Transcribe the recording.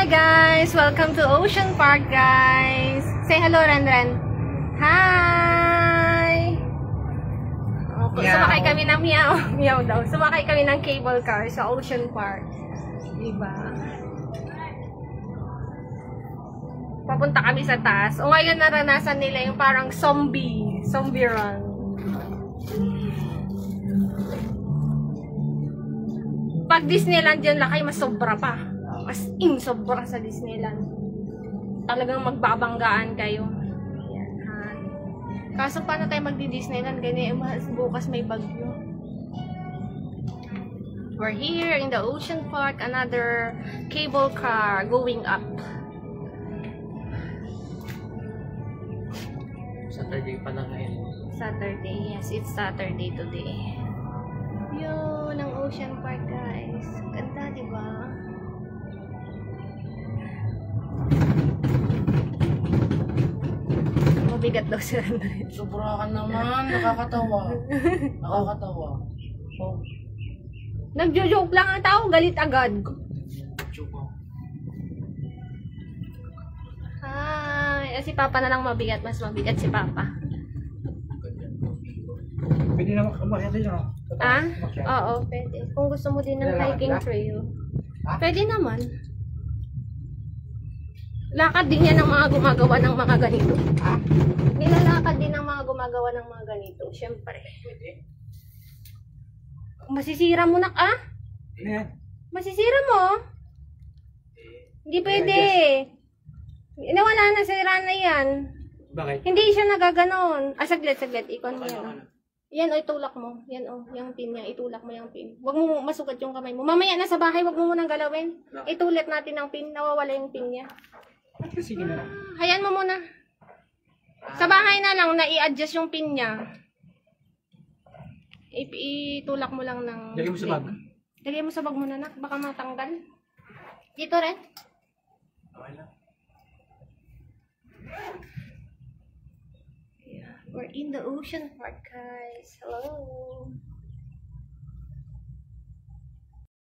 Hi guys! Welcome to Ocean Park guys! Say hello Ren Ren! Hi! Sumakay kami ng meow. Meow daw. Sumakay kami ng cable car sa Ocean Park. Diba? Papunta kami sa taas. O ngayon naranasan nila yung parang zombie run. Pag Disneyland dyan lakay, mas sobra pa. As in, sobra sa Disneyland. Talagang magbabanggaan kayo. Yan, ha. Kaso paano tayo magdi-Disneyland? Ganyan, bukas may bagyo. We're here in the Ocean Park. Another cable car going up. Saturday pa lang ngayon. Saturday, yes, it's Saturday today. Yun, ang Ocean Park guys. Ganda, di ba? Mabigat daw si Andres. Sobra ka naman, nakakatawa. Nakakatawa. Oh. Nagjo-joke lang ang tao, galit agad. Hi, si Papa na lang mabigat, mas mabigat si Papa. Pwede naman kumakyat din ako. Ah? Oo, pwede. Kung gusto mo din ng hiking trail. Pwede naman. Lakad din yan ng mga gumagawa ng mga ganito. Nilalakad din ng mga gumagawa ng mga ganito. Siyempre. Masisira mo na ka? Masisira mo? Hindi pwede. Nawala na, sira na yan. Bakit? Hindi siya nagaganon. Saglit. Ikon mo yan. Yan, itulak mo. Yan, yung pin niya. Itulak mo yung pin. Huwag mo masugat yung kamay mo. Mamaya na sa bahay, huwag mo munang galawin. Itulit natin ang pin. Nawawala yung pin niya. Sige na. Hayaan mo muna. Sa bahay na lang, na-i-adjust yung pin niya. Itulak mo lang ng... Lagay mo sa bag. Lagay mo sa bag muna, nak. Baka matanggal. Dito rin. Okay lang. We're in the Ocean Park, guys. Hello.